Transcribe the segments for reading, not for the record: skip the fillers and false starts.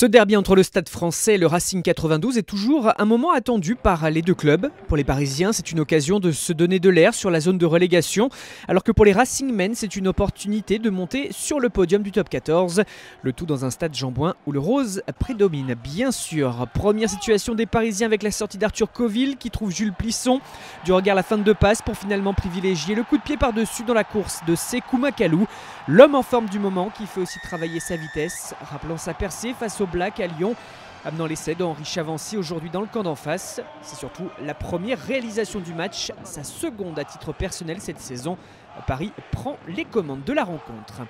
Ce derby entre le Stade Français et le Racing 92 est toujours un moment attendu par les deux clubs. Pour les Parisiens, c'est une occasion de se donner de l'air sur la zone de relégation, alors que pour les Racingmen, c'est une opportunité de monter sur le podium du top 14. Le tout dans un stade Jean-Bouin où le rose prédomine, bien sûr. Première situation des Parisiens avec la sortie d'Arthur Coville qui trouve Jules Plisson. Du regard la fin de deux passes pour finalement privilégier le coup de pied par-dessus dans la course de Sékou Makalou. L'homme en forme du moment qui fait aussi travailler sa vitesse, rappelant sa percée face au Black à Lyon, amenant l'essai d'Henri Chavancy aujourd'hui dans le camp d'en face. C'est surtout la première réalisation du match, sa seconde à titre personnel cette saison. Paris prend les commandes de la rencontre.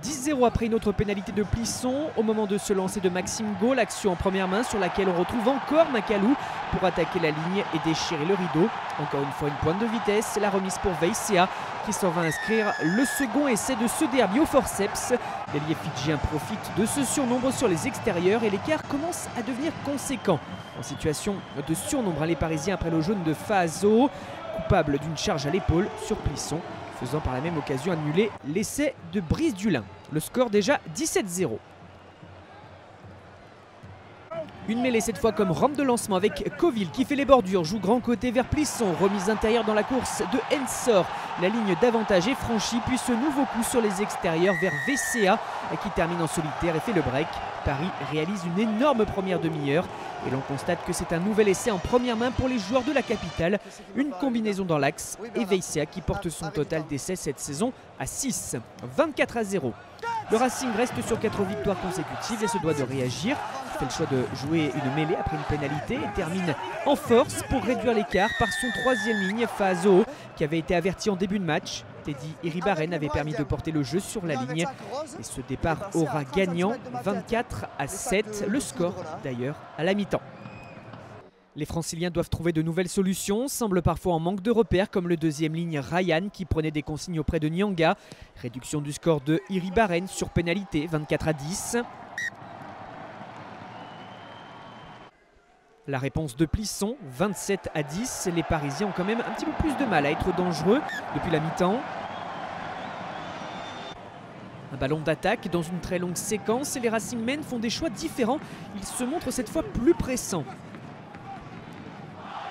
10-0 après une autre pénalité de Plisson. Au moment de se lancer de Maxime Gault, l'action en première main sur laquelle on retrouve encore Makalou pour attaquer la ligne et déchirer le rideau. Encore une fois une pointe de vitesse, la remise pour Veicea qui s'en va inscrire le second essai de ce derby au forceps. L'ailier fidjien profite de ce surnombre sur les extérieurs et l'écart commence à devenir conséquent. En situation de surnombre, les Parisiens après le jaune de Fazo, coupable d'une charge à l'épaule sur Plisson, faisant par la même occasion annuler l'essai de Brice Dulin. Le score déjà 17-0. Une mêlée cette fois comme rampe de lancement avec Coville qui fait les bordures, joue grand côté vers Plisson, remise intérieure dans la course de Ensor. La ligne d'avantage est franchie, puis ce nouveau coup sur les extérieurs vers Veicea qui termine en solitaire et fait le break. Paris réalise une énorme première demi-heure et l'on constate que c'est un nouvel essai en première main pour les joueurs de la capitale. Une combinaison dans l'axe et Veicea qui porte son total d'essais cette saison à 6. 24-0. Le Racing reste sur 4 victoires consécutives et se doit de réagir. Il fait le choix de jouer une mêlée après une pénalité et termine en force pour réduire l'écart par son troisième ligne, Fazo, qui avait été averti en début de match. Teddy Iribarren avait permis de porter le jeu sur la ligne. Et ce départ aura gagnant 24-7, le score d'ailleurs à la mi-temps. Les Franciliens doivent trouver de nouvelles solutions, semblent parfois en manque de repères comme le deuxième ligne Ryan qui prenait des consignes auprès de Nyanga. Réduction du score de Iribarren sur pénalité, 24-10. La réponse de Plisson, 27-10. Les Parisiens ont quand même un petit peu plus de mal à être dangereux depuis la mi-temps. Un ballon d'attaque dans une très longue séquence et les Racingmen font des choix différents. Ils se montrent cette fois plus pressants.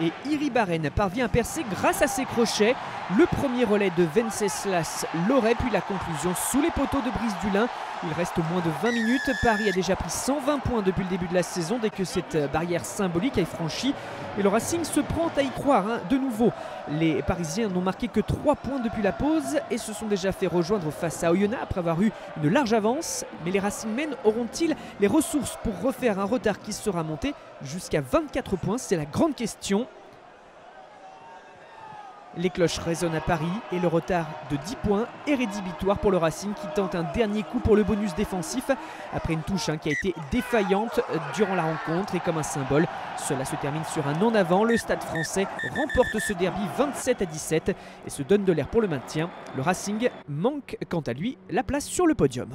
Et Iribarren parvient à percer grâce à ses crochets. Le premier relais de Venceslas l'aurait, puis la conclusion sous les poteaux de Brice Dulin. Il reste moins de 20 minutes. Paris a déjà pris 120 points depuis le début de la saison dès que cette barrière symbolique est franchie. Et le Racing se prend à y croire de nouveau. Les Parisiens n'ont marqué que 3 points depuis la pause et se sont déjà fait rejoindre face à Oyonnax après avoir eu une large avance. Mais les Racingmen auront-ils les ressources pour refaire un retard qui sera monté jusqu'à 24 points? C'est la grande question. Les cloches résonnent à Paris et le retard de 10 points est rédhibitoire pour le Racing qui tente un dernier coup pour le bonus défensif après une touche qui a été défaillante durant la rencontre et comme un symbole, cela se termine sur un en avant. Le Stade Français remporte ce derby 27-17 et se donne de l'air pour le maintien. Le Racing manque quant à lui la place sur le podium.